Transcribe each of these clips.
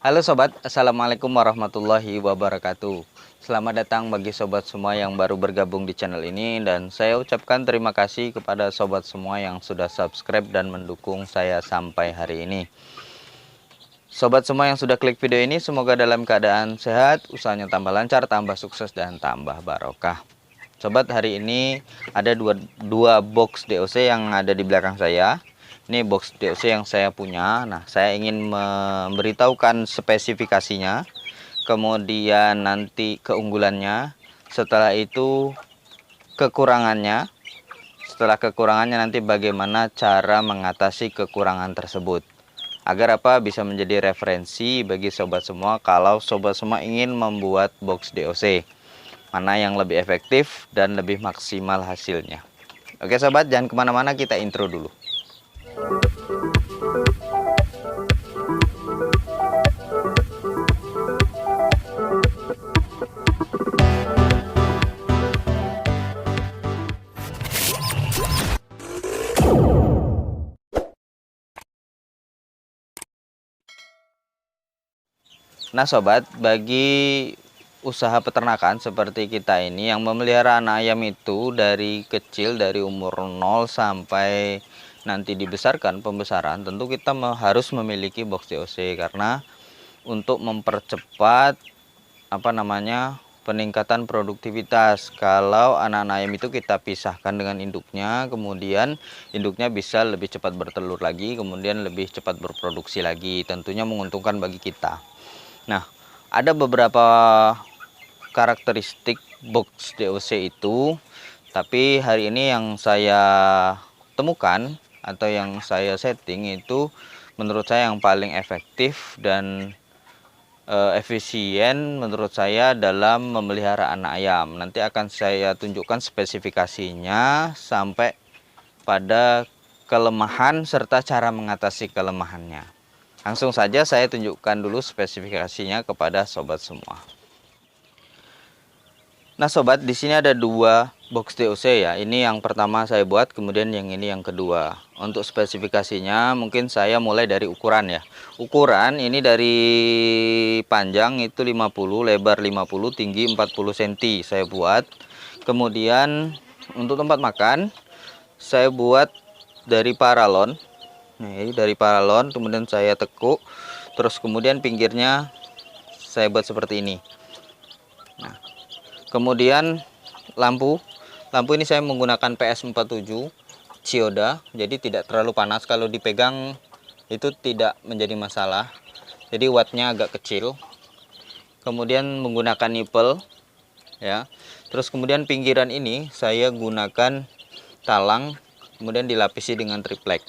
Halo sobat, assalamualaikum warahmatullahi wabarakatuh. Selamat datang bagi sobat semua yang baru bergabung di channel ini, dan saya ucapkan terima kasih kepada sobat semua yang sudah subscribe dan mendukung saya sampai hari ini. Sobat semua yang sudah klik video ini, semoga dalam keadaan sehat, usahanya tambah lancar, tambah sukses, dan tambah barokah. Sobat, hari ini ada dua box DOC yang ada di belakang saya. Ini box DOC yang saya punya. Nah, saya ingin memberitahukan spesifikasinya, kemudian nanti keunggulannya, setelah itu kekurangannya, setelah kekurangannya nanti bagaimana cara mengatasi kekurangan tersebut. Agar apa, bisa menjadi referensi bagi sobat semua kalau sobat semua ingin membuat box DOC. Mana yang lebih efektif dan lebih maksimal hasilnya. Oke sobat, jangan kemana-mana, kita intro dulu. Nah sobat, bagi usaha peternakan seperti kita ini yang memelihara anak ayam itu dari kecil, dari umur 0 sampai nanti dibesarkan pembesaran, tentu kita harus memiliki box DOC karena untuk mempercepat peningkatan produktivitas. Kalau anak-anak ayam itu kita pisahkan dengan induknya, kemudian induknya bisa lebih cepat bertelur lagi, kemudian lebih cepat berproduksi lagi, tentunya menguntungkan bagi kita. Nah, ada beberapa karakteristik box DOC itu, tapi hari ini yang saya temukan atau yang saya setting itu menurut saya yang paling efektif dan efisien menurut saya dalam memelihara anak ayam. Nanti akan saya tunjukkan spesifikasinya sampai pada kelemahan serta cara mengatasi kelemahannya. Langsung saja saya tunjukkan dulu spesifikasinya kepada sobat semua. Nah sobat, di sini ada dua box DOC ya. Ini yang pertama saya buat, kemudian yang ini yang kedua. Untuk spesifikasinya mungkin saya mulai dari ukuran ya. Ukuran ini dari panjang itu 50, lebar 50, tinggi 40 cm saya buat. Kemudian untuk tempat makan saya buat dari paralon. Nah, ini dari paralon, kemudian saya tekuk, terus kemudian pinggirnya saya buat seperti ini. Nah, kemudian lampu ini saya menggunakan PS47 Chiyoda, jadi tidak terlalu panas, kalau dipegang itu tidak menjadi masalah, jadi wattnya agak kecil. Kemudian menggunakan nipple ya, terus kemudian pinggiran ini saya gunakan talang, kemudian dilapisi dengan triplek.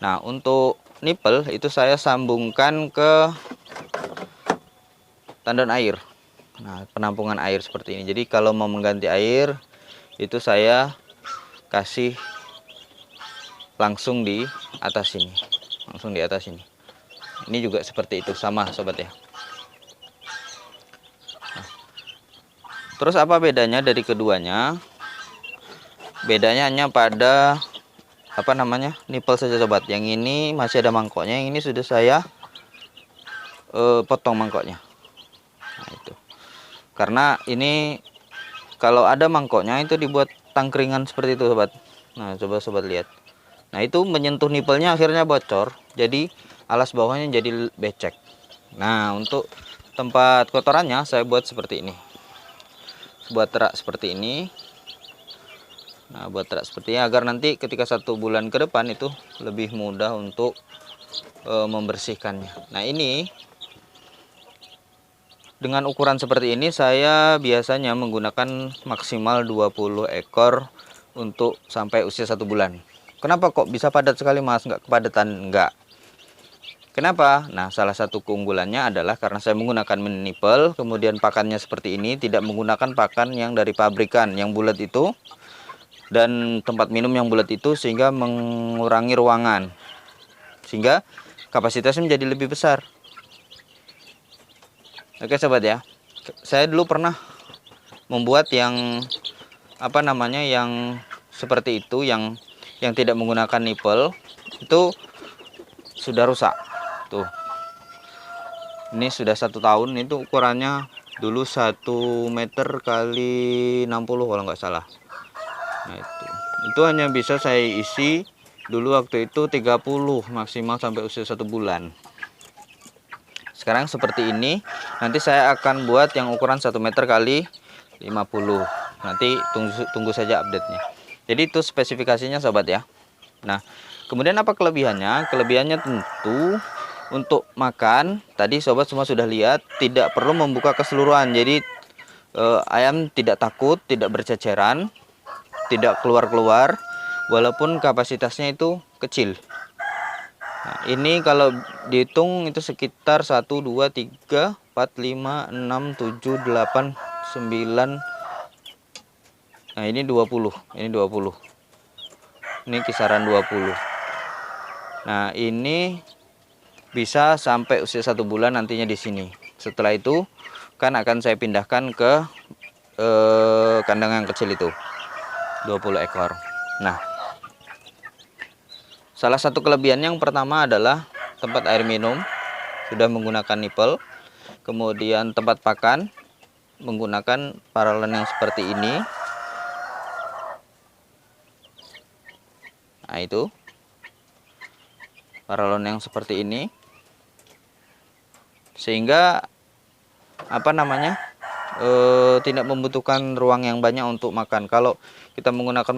Nah, untuk nipple itu saya sambungkan ke tandon air. Nah, penampungan air seperti ini. Jadi kalau mau mengganti air itu saya kasih langsung di atas sini. Ini juga seperti itu, sama sobat ya. Nah, terus apa bedanya dari keduanya? Bedanya hanya pada nipple saja sobat. Yang ini masih ada mangkoknya, yang ini sudah saya potong mangkoknya. Nah, itu. Karena ini kalau ada mangkoknya itu dibuat tangkringan seperti itu sobat. Nah, coba sobat lihat. Nah, itu menyentuh nipelnya akhirnya bocor, jadi alas bawahnya jadi becek. Nah, untuk tempat kotorannya saya buat seperti ini. Buat rak seperti ini. Nah, buat rak seperti ini agar nanti ketika 1 bulan ke depan itu lebih mudah untuk membersihkannya. Nah, ini dengan ukuran seperti ini saya biasanya menggunakan maksimal 20 ekor untuk sampai usia 1 bulan. Kenapa kok bisa padat sekali mas? Nggak kepadatan? Enggak. Kenapa? Nah, salah satu keunggulannya adalah karena saya menggunakan mini nipple, kemudian pakannya seperti ini, tidak menggunakan pakan yang dari pabrikan, yang bulat itu, dan tempat minum yang bulat itu, sehingga mengurangi ruangan, sehingga kapasitasnya menjadi lebih besar. Oke sobat ya, saya dulu pernah membuat yang yang seperti itu, yang tidak menggunakan nipple, itu sudah rusak. Tuh, ini sudah 1 tahun. Itu ukurannya dulu 1 meter kali 60 kalau nggak salah. Nah, itu hanya bisa saya isi dulu waktu itu 30 maksimal sampai usia 1 bulan. Sekarang seperti ini. Nanti saya akan buat yang ukuran 1 meter kali 50. Nanti tunggu saja update-nya. Jadi itu spesifikasinya sobat ya. Nah, kemudian apa kelebihannya? Kelebihannya tentu untuk makan, tadi sobat semua sudah lihat, tidak perlu membuka keseluruhan. Jadi ayam tidak takut, tidak berceceran, tidak keluar-keluar, walaupun kapasitasnya itu kecil. Nah, ini kalau dihitung itu sekitar 1, 2, 3, 4, 5, 6, 7, 8, 9. Nah, ini 20. Ini 20. Ini kisaran 20. Nah, ini bisa sampai usia 1 bulan nantinya di sini. Setelah itu kan akan saya pindahkan ke kandang yang kecil itu. 20 ekor. Nah, salah satu kelebihan yang pertama adalah tempat air minum sudah menggunakan nipel. Kemudian tempat pakan menggunakan paralon yang seperti ini. Nah, itu paralon yang seperti ini, sehingga tidak membutuhkan ruang yang banyak untuk makan. Kalau kita menggunakan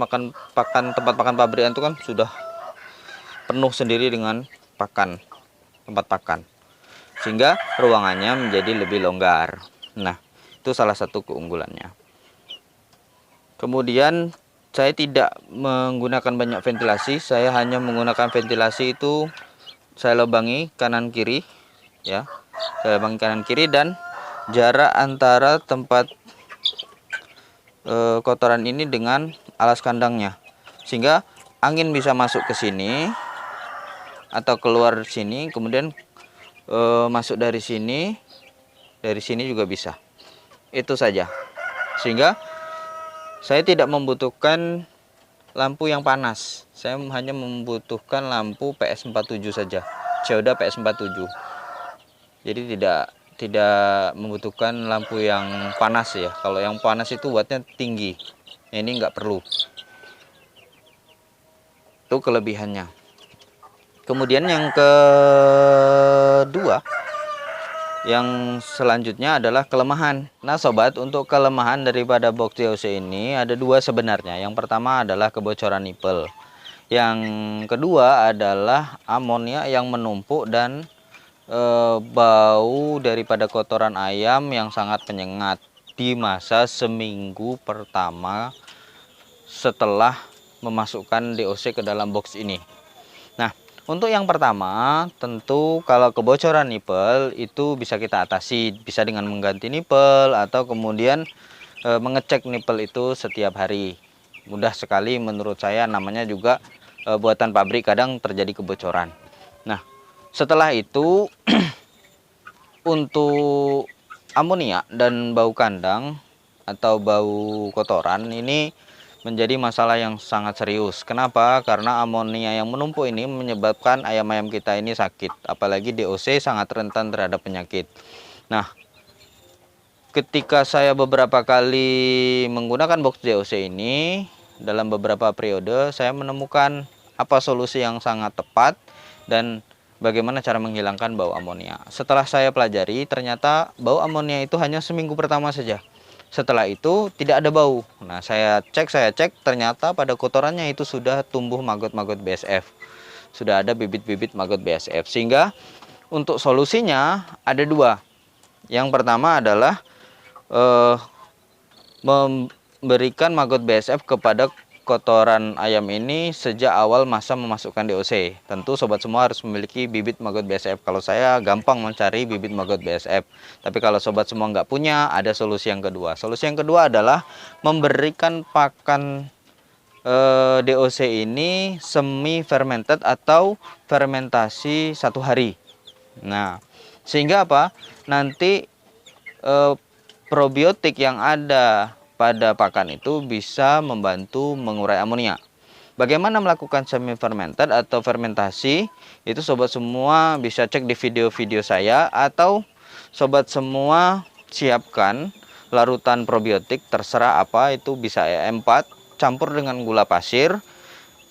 tempat pakan pabrikan itu kan sudah penuh sendiri dengan tempat pakan, sehingga ruangannya menjadi lebih longgar. Nah, itu salah satu keunggulannya. Kemudian saya tidak menggunakan banyak ventilasi, saya hanya menggunakan ventilasi itu saya lubangi kanan kiri ya. Saya lubangi kanan kiri, dan jarak antara tempat kotoran ini dengan alas kandangnya, sehingga angin bisa masuk ke sini atau keluar sini, kemudian masuk dari sini juga bisa. Itu saja, sehingga saya tidak membutuhkan lampu yang panas. Saya hanya membutuhkan lampu PS47 saja, CODA PS47. Jadi tidak membutuhkan lampu yang panas ya. Kalau yang panas itu wattnya tinggi. Ini nggak perlu. Itu kelebihannya. Kemudian yang kedua, yang selanjutnya adalah kelemahan. Nah sobat, untuk kelemahan daripada box DOC ini ada 2 sebenarnya. Yang pertama adalah kebocoran nipel. Yang kedua adalah amonia yang menumpuk dan bau daripada kotoran ayam yang sangat menyengat di masa seminggu pertama setelah memasukkan DOC ke dalam box ini. Nah, untuk yang pertama, tentu kalau kebocoran nipel itu bisa kita atasi, bisa dengan mengganti nipel atau kemudian mengecek nipel itu setiap hari. Mudah sekali menurut saya, namanya juga buatan pabrik, kadang terjadi kebocoran. Nah, setelah itu untuk amonia dan bau kandang atau bau kotoran ini menjadi masalah yang sangat serius. Kenapa? Karena amonia yang menumpuk ini menyebabkan ayam-ayam kita ini sakit. Apalagi DOC sangat rentan terhadap penyakit. Nah, ketika saya beberapa kali menggunakan box DOC ini, dalam beberapa periode saya menemukan apa solusi yang sangat tepat dan bagaimana cara menghilangkan bau amonia. Setelah saya pelajari, ternyata bau amonia itu hanya seminggu pertama saja. Setelah itu tidak ada bau. Nah, saya cek, ternyata pada kotorannya itu sudah tumbuh maggot-maggot BSF. Sudah ada bibit-bibit maggot BSF. Sehingga untuk solusinya ada 2. Yang pertama adalah memberikan maggot BSF kepada kotoran ayam ini sejak awal masa memasukkan DOC. Tentu sobat semua harus memiliki bibit maggot BSF. Kalau saya gampang mencari bibit maggot BSF. Tapi kalau sobat semua nggak punya, ada solusi yang kedua. Solusi yang kedua adalah memberikan pakan DOC ini semi fermented atau fermentasi 1 hari. Nah, sehingga apa? Nanti probiotik yang ada pada pakan itu bisa membantu mengurai amonia. Bagaimana melakukan semi fermented atau fermentasi? Itu sobat semua bisa cek di video-video saya, atau sobat semua siapkan larutan probiotik terserah apa, itu bisa E4 campur dengan gula pasir,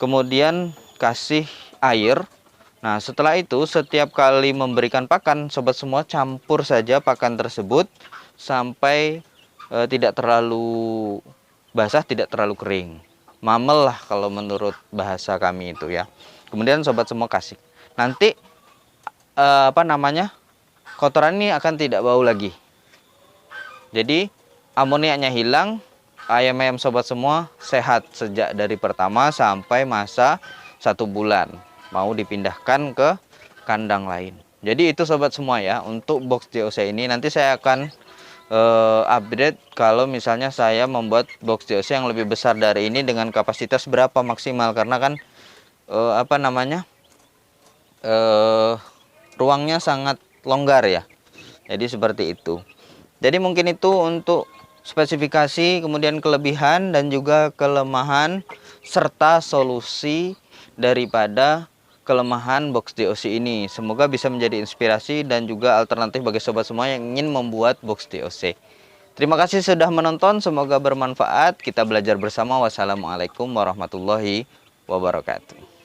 kemudian kasih air. Nah, setelah itu setiap kali memberikan pakan, sobat semua campur saja pakan tersebut sampai tidak terlalu basah, tidak terlalu kering. Mamel lah kalau menurut bahasa kami itu ya. Kemudian sobat semua kasih. Nanti kotoran ini akan tidak bau lagi. Jadi amoniaknya hilang, ayam-ayam sobat semua sehat sejak dari pertama sampai masa 1 bulan. Mau dipindahkan ke kandang lain. Jadi itu sobat semua ya, untuk box JOC ini nanti saya akan update kalau misalnya saya membuat box JOC yang lebih besar dari ini dengan kapasitas berapa maksimal, karena kan ruangnya sangat longgar ya. Jadi seperti itu. Jadi mungkin itu untuk spesifikasi, kemudian kelebihan dan juga kelemahan serta solusi daripada kelemahan box JOC ini. Semoga bisa menjadi inspirasi dan juga alternatif bagi sobat semua yang ingin membuat box JOC. Terima kasih sudah menonton, semoga bermanfaat. Kita belajar bersama. Wassalamualaikum warahmatullahi wabarakatuh.